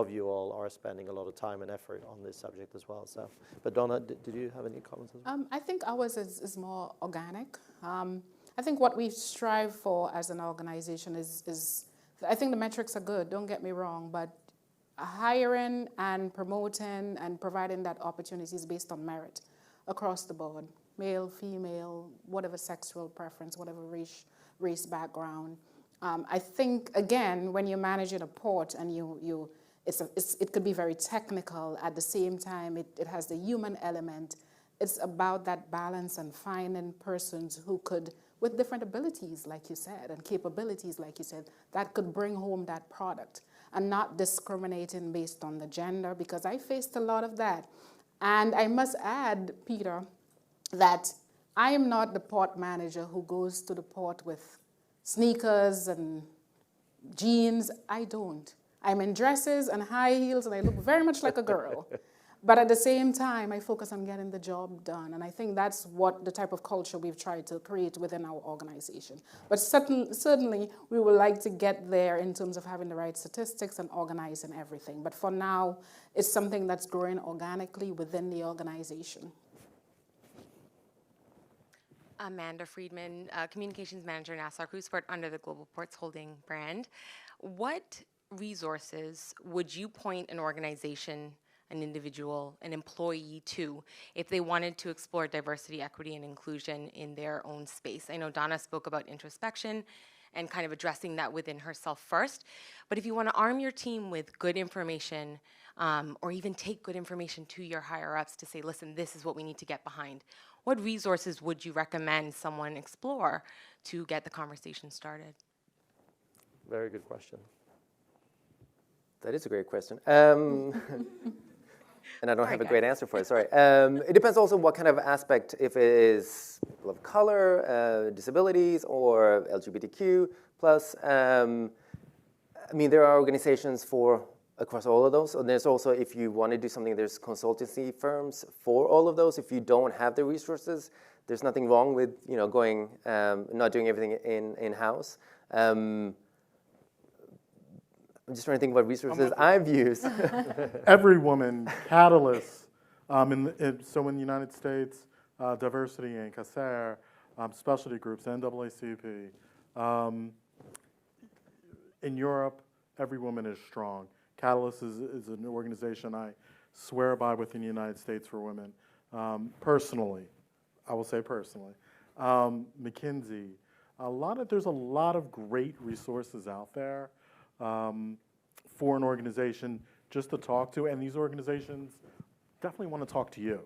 S1: you all are spending a lot of time and effort on this subject as well. So, but Dona, did you have any comments as well?
S2: I think ours is more organic. I think what we strive for as an organization is I think the metrics are good, don't get me wrong, but hiring and promoting and providing that opportunities based on merit across the board, male, female, whatever sexual preference, whatever race background. I think, again, when you're managing a port and it could be very technical. At the same time, it has the human element. It's about that balance and finding persons who could, with different abilities, like you said, and capabilities, like you said, that could bring home that product, and not discriminating based on the gender, because I faced a lot of that. And I must add, Peter, that I am not the port manager who goes to the port with sneakers and jeans. I don't. I'm in dresses and high heels, and I look very much like a girl. But at the same time, I focus on getting the job done. And I think that's what the type of culture we've tried to create within our organization. But certainly, we would like to get there in terms of having the right statistics and organizing everything. But for now, it's something that's growing organically within the organization.
S11: Amanda Friedman, Communications Manager, Nassau Cruise Port, under the Global Ports Holding brand. What resources would you point an organization, an individual, an employee to if they wanted to explore diversity, equity, and inclusion in their own space? I know Donna spoke about introspection and kind of addressing that within herself first. But if you want to arm your team with good information, or even take good information to your higher-ups to say, listen, this is what we need to get behind, what resources would you recommend someone explore to get the conversation started?
S1: Very good question.
S3: That is a great question. And I don't have a great answer for it, sorry. It depends also what kind of aspect, if it is people of color, disabilities, or LGBTQ+. I mean, there are organizations across all of those. And there's also, if you want to do something, there's consultancy firms for all of those. If you don't have the resources, there's nothing wrong with not doing everything in-house. I'm just trying to think what resources I've used.
S4: Every woman, Catalyst, so in the United States, Diversity Inc., ASER, specialty groups, NAACP. In Europe, every woman is strong. Catalyst is an organization I swear by within the United States for women. Personally, I will say personally. McKinsey, there's a lot of great resources out there for an organization just to talk to, and these organizations definitely want to talk to you.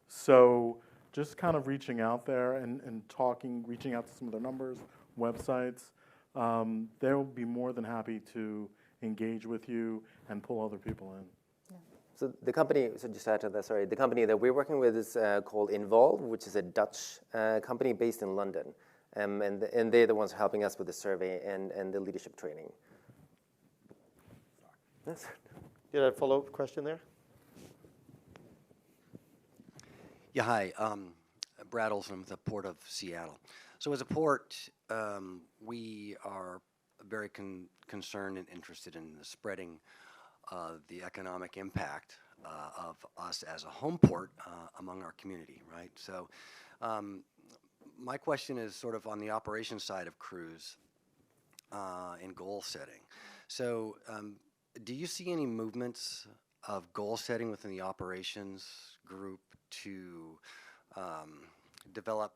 S4: So just kind of reaching out there and talking, reaching out to some of their numbers, websites, they'll be more than happy to engage with you and pull other people in.
S3: So the company, so just to add to that, sorry, the company that we're working with is called Involve, which is a Dutch company based in London. And they're the ones helping us with the survey and the leadership training. Yes.
S1: You had a follow-up question there?
S12: Yeah, hi. Brad Olson with the Port of Seattle. So as a port, we are very concerned and interested in the spreading the economic impact of us as a home port among our community, right? So my question is sort of on the operations side of cruise and goal setting. So do you see any movements of goal setting within the operations group to develop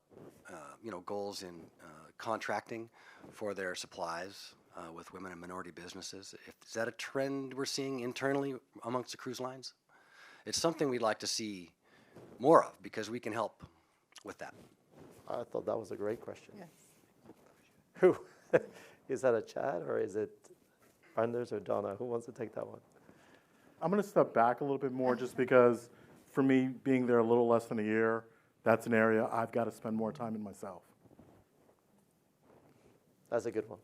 S12: goals in contracting for their supplies with women and minority businesses? Is that a trend we're seeing internally amongst the cruise lines? It's something we'd like to see more of because we can help with that.
S1: I thought that was a great question.
S2: Yes.
S1: Who? Is that a Chad or is it Anders or Donna? Who wants to take that one?
S4: I'm going to step back a little bit more just because for me, being there a little less than a year, that's an area I've got to spend more time in myself.
S1: That's a good one.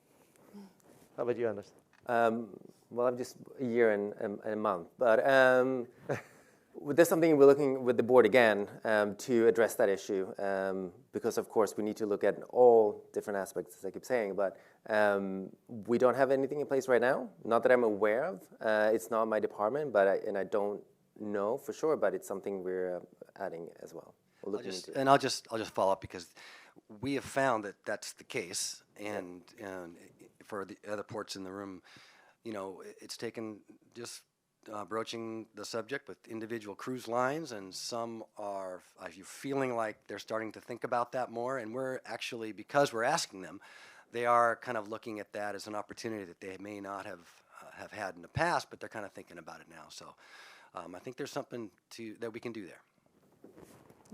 S1: How about you, Anders?
S3: Well, I'm just a year and a month, but there's something we're looking with the board again to address that issue because, of course, we need to look at all different aspects, as I keep saying, but we don't have anything in place right now, not that I'm aware of. It's not my department, but I don't know for sure, but it's something we're adding as well.
S12: I'll just follow up because we have found that that's the case, and for the other ports in the room, it's taken just broaching the subject with individual cruise lines, and some are feeling like they're starting to think about that more, and we're actually, because we're asking them, they are kind of looking at that as an opportunity that they may not have had in the past, but they're kind of thinking about it now. So I think there's something that we can do there.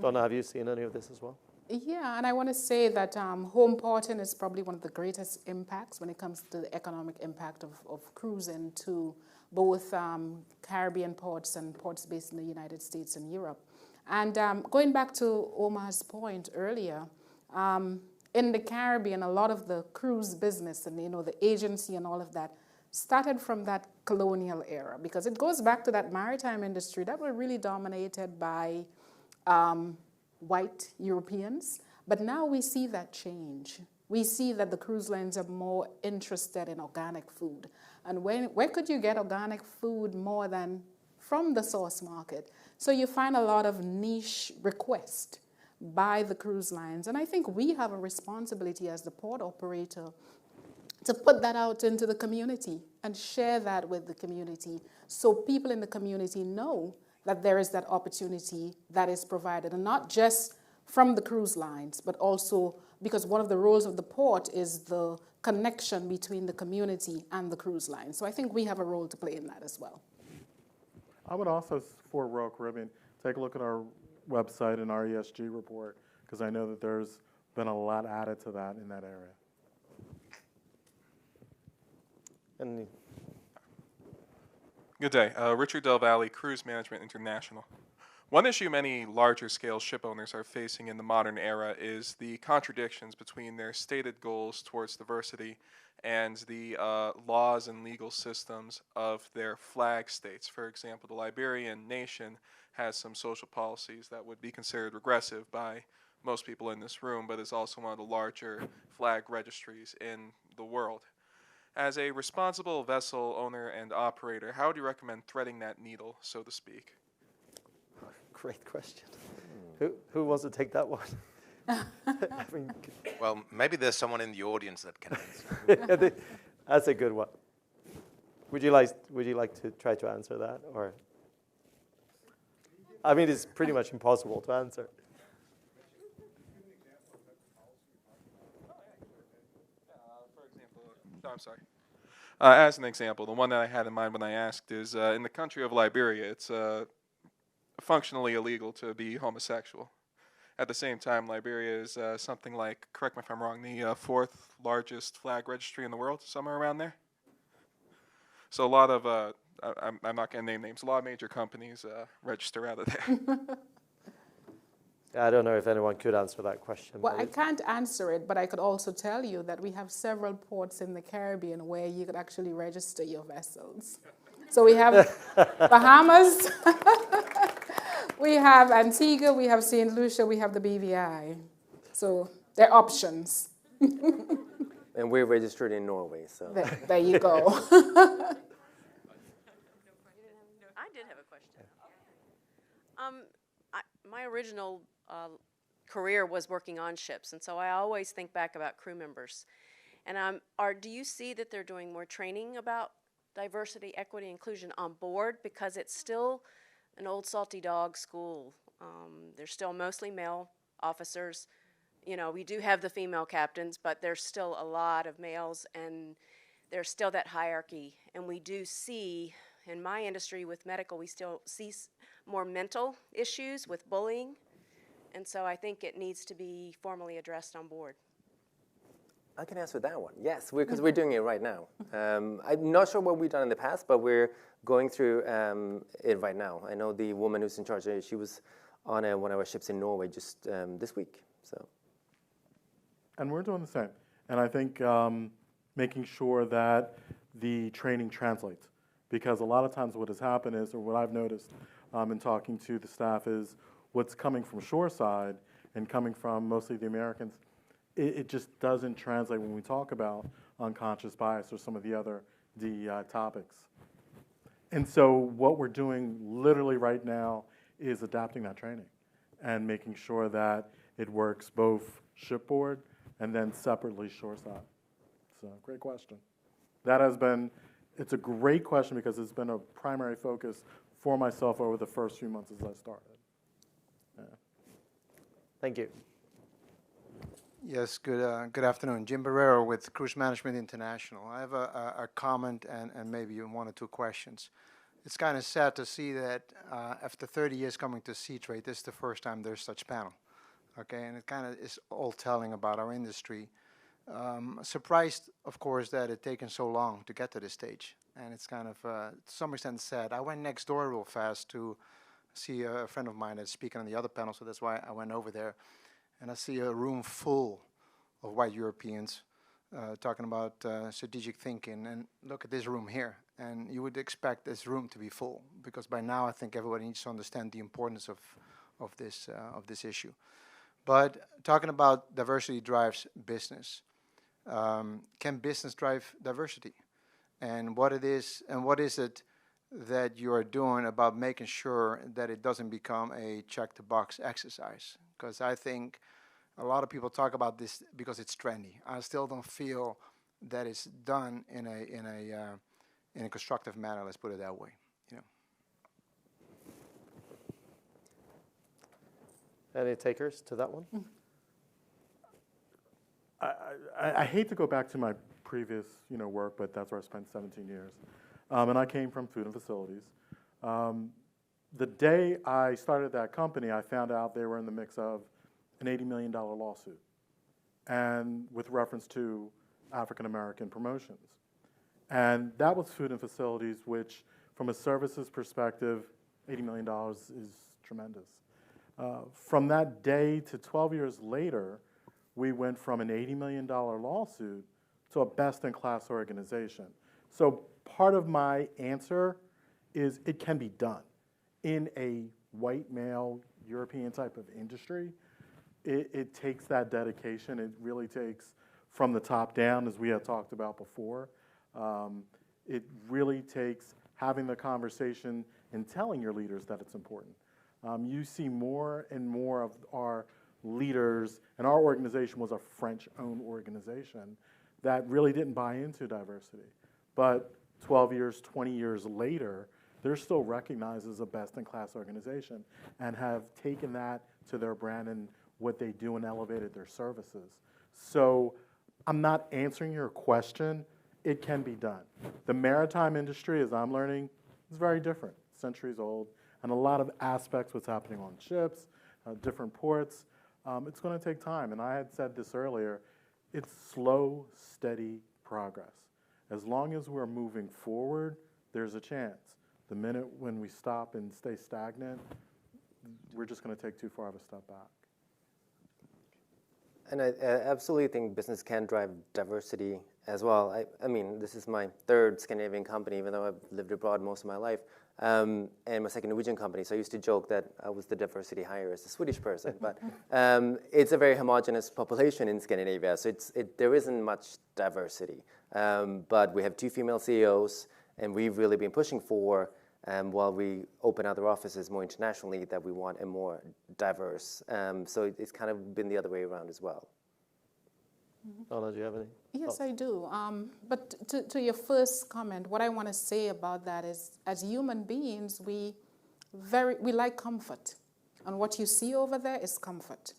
S1: Donna, have you seen any of this as well?
S2: Yeah, and I want to say that home porting is probably one of the greatest impacts when it comes to the economic impact of cruising to both Caribbean ports and ports based in the United States and Europe. And going back to Omar's point earlier, in the Caribbean, a lot of the cruise business and the agency and all of that started from that colonial era because it goes back to that maritime industry that were really dominated by white Europeans, but now we see that change. We see that the cruise lines are more interested in organic food. And where could you get organic food more than from the source market? So you find a lot of niche requests by the cruise lines. And I think we have a responsibility as the port operator to put that out into the community and share that with the community so people in the community know that there is that opportunity that is provided, and not just from the cruise lines, but also because one of the roles of the port is the connection between the community and the cruise line. So I think we have a role to play in that as well.
S4: I would also, for Royal Caribbean, take a look at our website and our ESG report, because I know that there's been a lot added to that in that area.
S1: And
S13: Good day. Richard Del Valle, Cruise Management International. One issue many larger scale ship owners are facing in the modern era is the contradictions between their stated goals towards diversity and the laws and legal systems of their flag states. For example, the Liberian nation has some social policies that would be considered regressive by most people in this room, but is also one of the larger flag registries in the world. As a responsible vessel owner and operator, how would you recommend threading that needle, so to speak?
S1: Great question. Who wants to take that one? I mean,
S5: Well, maybe there's someone in the audience that can answer.
S1: that's a good one. Would you like to try to answer that, or? I mean, it's pretty much impossible to answer.
S13: For example, I'm sorry. As an example, the one that I had in mind when I asked is in the country of Liberia, it's functionally illegal to be homosexual. At the same time, Liberia is something like, correct me if I'm wrong, the fourth largest flag registry in the world, somewhere around there. So a lot of, I'm not going to name names, a lot of major companies register out of there.
S1: I don't know if anyone could answer that question.
S2: Well, I can't answer it, but I could also tell you that we have several ports in the Caribbean where you could actually register your vessels. So we have Bahamas, we have Antigua, we have St. Lucia, we have the BVI. So there are options.
S3: And we're registered in Norway, so.
S2: There you go.
S8: I did have a question. My original career was working on ships, and so I always think back about crew members. And do you see that they're doing more training about diversity, equity, inclusion on board? Because it's still an old salty dog school. There's still mostly male officers. You know, we do have the female captains, but there's still a lot of males, and there's still that hierarchy. And we do see, in my industry with medical, we still see more mental issues with bullying. And so I think it needs to be formally addressed on board.
S3: I can answer that one. Yes, because we're doing it right now. I'm not sure what we've done in the past, but we're going through it right now. I know the woman who's in charge, she was on one of our ships in Norway just this week. So.
S4: And we're doing the same. And I think making sure that the training translates. Because a lot of times what has happened is, or what I've noticed in talking to the staff is, what's coming from shoreside and coming from mostly the Americans, it just doesn't translate when we talk about unconscious bias or some of the other DEI topics. And so what we're doing literally right now is adapting that training and making sure that it works both shipboard and then separately shoreside. So great question. That has been, it's a great question because it's been a primary focus for myself over the first few months as I started. Yeah.
S1: Thank you.
S14: Yes, good afternoon. Jim Barrero with Cruise Management International. I have a comment and maybe one or two questions. It's kind of sad to see that after 30 years coming to Seatrade, this is the first time there's such panel. Okay, and it kind of is all telling about our industry. Surprised, of course, that it's taken so long to get to this stage. And it's kind of, to some extent, sad. I went next door real fast to see a friend of mine that's speaking on the other panel, so that's why I went over there. And I see a room full of white Europeans talking about strategic thinking. And look at this room here. And you would expect this room to be full, because by now I think everybody needs to understand the importance of this issue. But talking about diversity drives business. Can business drive diversity? And what is it that you are doing about making sure that it doesn't become a check-the-box exercise? Because I think a lot of people talk about this because it's trendy. I still don't feel that it's done in a constructive manner. Let's put it that way. You know.
S1: Any takers to that one?
S4: I hate to go back to my previous work, but that's where I spent 17 years. And I came from food and facilities. The day I started that company, I found out they were in the mix of an $80 million lawsuit, and with reference to African American promotions. And that was food and facilities, which from a services perspective, $80 million is tremendous. From that day to 12 years later, we went from an $80 million lawsuit to a best-in-class organization. So part of my answer is it can be done. In a white male European type of industry, it takes that dedication. It really takes from the top down, as we had talked about before. It really takes having the conversation and telling your leaders that it's important. You see more and more of our leaders, and our organization was a French-owned organization that really didn't buy into diversity. But 12 years, 20 years later, they're still recognized as a best-in-class organization and have taken that to their brand and what they do and elevated their services. So I'm not answering your question. It can be done. The maritime industry, as I'm learning, is very different, centuries old, and a lot of aspects what's happening on ships, different ports. It's going to take time, and I had said this earlier, it's slow, steady progress. As long as we're moving forward, there's a chance. The minute when we stop and stay stagnant, we're just going to take too far of a step back.
S3: And I absolutely think business can drive diversity as well. I mean, this is my third Scandinavian company, even though I've lived abroad most of my life, and my second Norwegian company. So I used to joke that I was the diversity hire as a Swedish person. But it's a very homogeneous population in Scandinavia, so there isn't much diversity. But we have 2 female CEOs, and we've really been pushing for, while we open other offices more internationally, that we want a more diverse. So it's kind of been the other way around as well.
S1: Dona, do you have any?
S2: Yes, I do. But to your first comment, what I want to say about that is, as human beings, we like comfort. And what you see over there is comfort.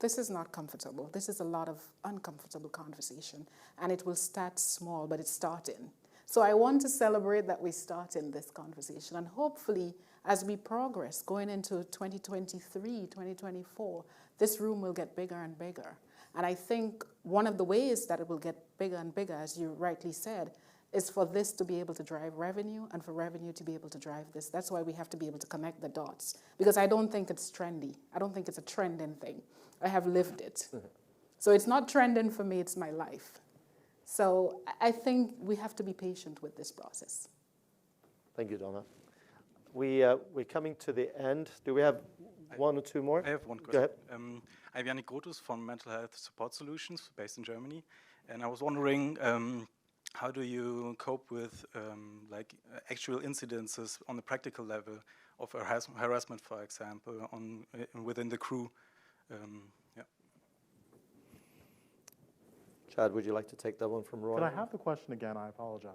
S2: This is not comfortable. This is a lot of uncomfortable conversation. And it will start small, but it's starting. So I want to celebrate that we started this conversation. And hopefully, as we progress going into 2023, 2024, this room will get bigger and bigger. And I think one of the ways that it will get bigger and bigger, as you rightly said, is for this to be able to drive revenue and for revenue to be able to drive this. That's why we have to be able to connect the dots. Because I don't think it's trendy. I don't think it's a trending thing. I have lived it. So it's not trending for me, it's my life. So I think we have to be patient with this process.
S1: Thank you, Dona. We're coming to the end. Do we have one or two more?
S15: I have one question.
S1: Go ahead.
S15: I'm Yannick Grotus from Mental Health Support Solutions, based in Germany. And I was wondering, how do you cope with actual incidences on the practical level of harassment, for example, within the crew? Yeah.
S1: Chad, would you like to take that one from Roy?
S4: Can I have the question again? I apologize.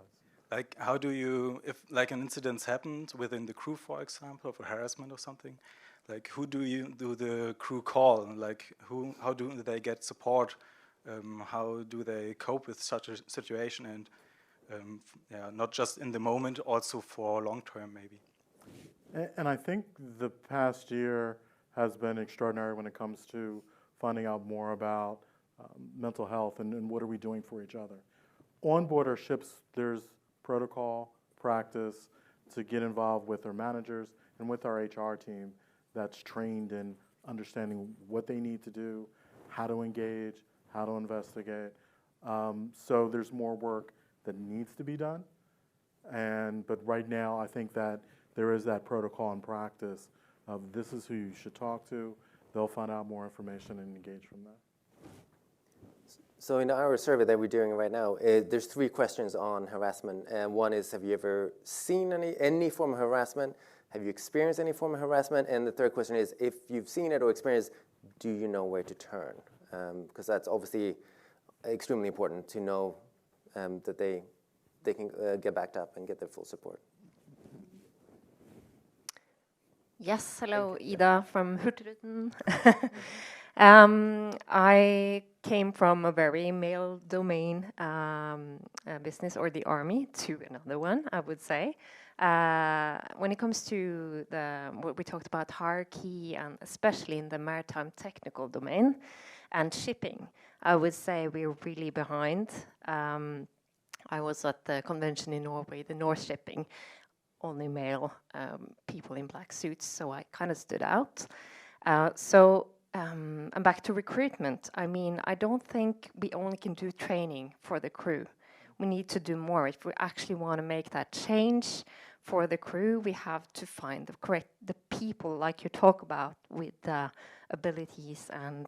S15: Like, how do you, if like an incident happened within the crew, for example, of a harassment or something, like who do the crew call? Like, how do they get support? How do they cope with such a situation? And not just in the moment, also for long term, maybe.
S4: And I think the past year has been extraordinary when it comes to finding out more about mental health and what are we doing for each other. On board our ships, there's protocol, practice to get involved with our managers and with our HR team that's trained in understanding what they need to do, how to engage, how to investigate. So there's more work that needs to be done. But right now, I think that there is that protocol and practice of this is who you should talk to. They'll find out more information and engage from there.
S3: So in our survey that we're doing right now, there's 3 questions on harassment. And one is, have you ever seen any form of harassment? Have you experienced any form of harassment? And the third question is, if you've seen it or experienced, do you know where to turn? Because that's obviously extremely important to know that they can get backed up and get their full support.
S16: Yes, hello, Ida from Hurtigruten. I came from a very male domain business, or the army, to another one, I would say. When it comes to what we talked about, hierarchy, and especially in the maritime technical domain and shipping, I would say we're really behind. I was at the convention in Norway, the North Shipping, only male people in black suits, so I kind of stood out. And back to recruitment, I mean, I don't think we only can do training for the crew. We need to do more. If we actually want to make that change for the crew, we have to find the people, like you talk about, with the abilities and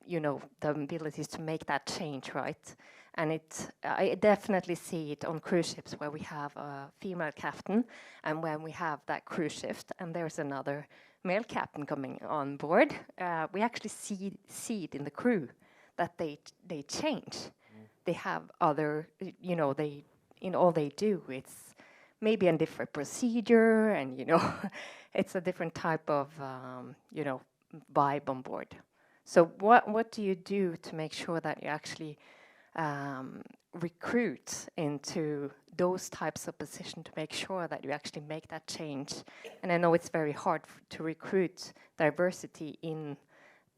S16: you know, the abilities to make that change, right? And I definitely see it on cruise ships where we have a female captain, and when we have that cruise shift and there's another male captain coming on board, we actually see it in the crew that they change. They have other, you know, in all they do, it's maybe a different procedure, and you know, it's a different type of you know, vibe on board. So what do you do to make sure that you actually recruit into those types of positions to make sure that you actually make that change? And I know it's very hard to recruit diversity in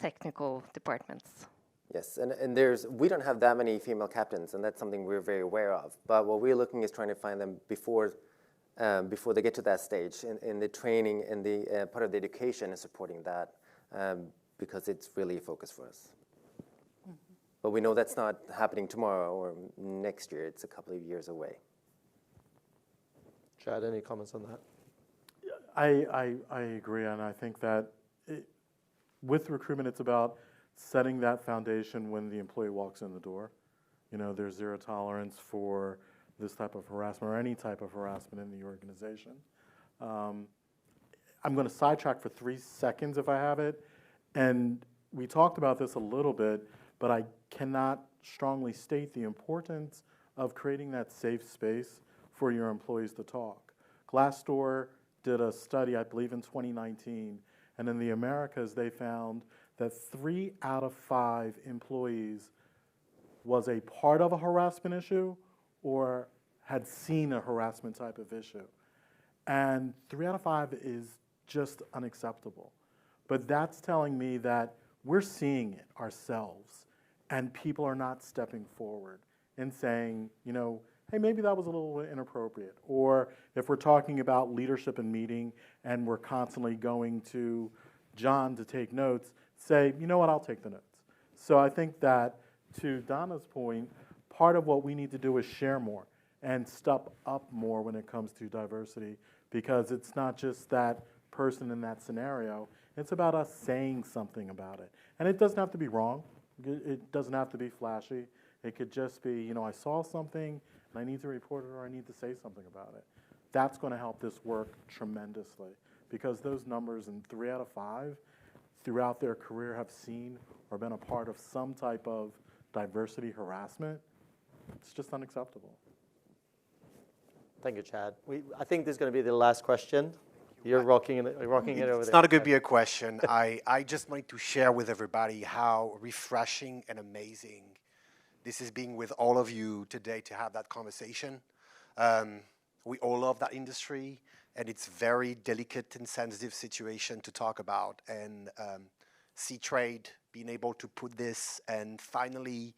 S16: technical departments.
S3: Yes, and we don't have that many female captains, and that's something we're very aware of. But what we're looking is trying to find them before they get to that stage, in the training and the part of the education and supporting that, because it's really a focus for us. But we know that's not happening tomorrow or next year. It's a couple of years away.
S1: Chad, any comments on that?
S4: I agree, and I think that with recruitment, it's about setting that foundation when the employee walks in the door. You know, there's zero tolerance for this type of harassment or any type of harassment in the organization. I'm going to sidetrack for 3 seconds if I have it. And we talked about this a little bit, but I cannot strongly state the importance of creating that safe space for your employees to talk. Glassdoor did a study, I believe in 2019, and in the Americas they found that 3 out of 5 employees was a part of a harassment issue or had seen a harassment type of issue. And 3 out of 5 is just unacceptable. But that's telling me that we're seeing it ourselves, and people are not stepping forward and saying, you know, hey, maybe that was a little inappropriate. Or if we're talking about leadership and meeting and we're constantly going to John to take notes, say, you know what, I'll take the notes. So I think that, to Dona's point, part of what we need to do is share more and step up more when it comes to diversity, because it's not just that person in that scenario, it's about us saying something about it. And it doesn't have to be wrong. It doesn't have to be flashy. It could just be, you know, I saw something and I need to report it or I need to say something about it. That's going to help this work tremendously, because those numbers in 3 out of 5 throughout their career have seen or been a part of some type of diversity harassment. It's just unacceptable.
S1: Thank you, Chad. I think this is going to be the last question. You're rocking it over there.
S17: It's not going to be a question. I just wanted to share with everybody how refreshing and amazing this is being with all of you today to have that conversation. We all love that industry, and it's a very delicate and sensitive situation to talk about. And Seatrade being able to put this and finally,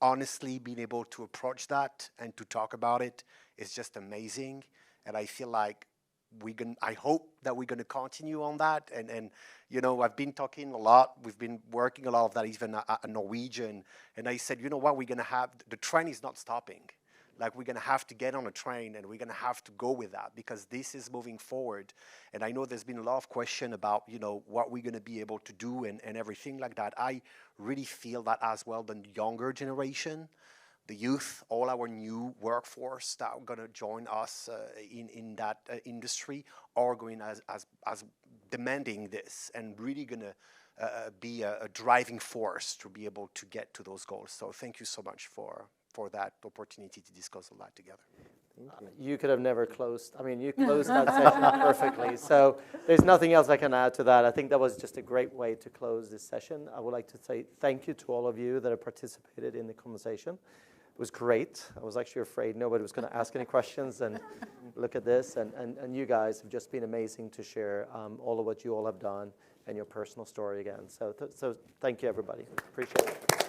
S17: honestly being able to approach that and to talk about it is just amazing. And I feel like I hope that we're going to continue on that. And you know, I've been talking a lot. We've been working a lot of that, even at Norwegian. And I said, you know what, we're going to have, the train is not stopping. Like, we're going to have to get on a train and we're going to have to go with that, because this is moving forward. And I know there's been a lot of question about, you know, what we're going to be able to do and everything like that. I really feel that as well, the younger generation, the youth, all our new workforce that are going to join us in that industry are going as demanding this and really going to be a driving force to be able to get to those goals. So thank you so much for that opportunity to discuss all that together.
S1: You could have never closed. I mean, you closed that session perfectly. So there's nothing else I can add to that. I think that was just a great way to close this session. I would like to say thank you to all of you that have participated in the conversation. It was great. I was actually afraid nobody was going to ask any questions, and look at this. And you guys have just been amazing to share all of what you all have done and your personal story again. So thank you, everybody. Appreciate it.